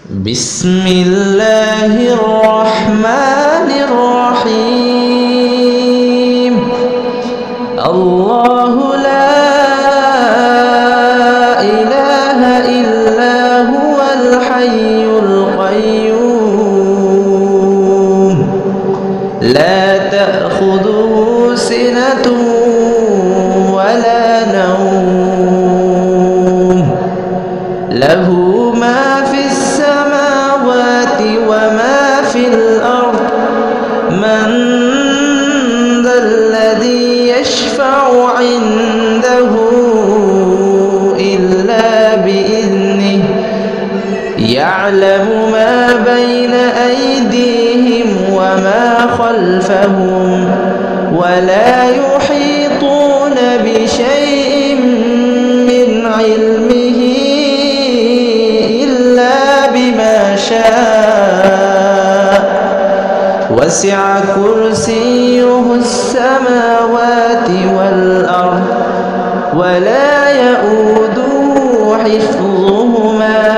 بسم الله الرحمن الرحيم. الله لا إله إلا هو الحي القيوم لا تأخذه سنة ولا نوم له ما في السماوات وما في الأرض من ذا الذي يشفع عنده إلا بإذنه يعلم ما بين أيديهم وما خلفهم ولا يحيطون بشيء من علمه بما شاء وسع كرسيه السماوات والأرض ولا يؤوده حفظهما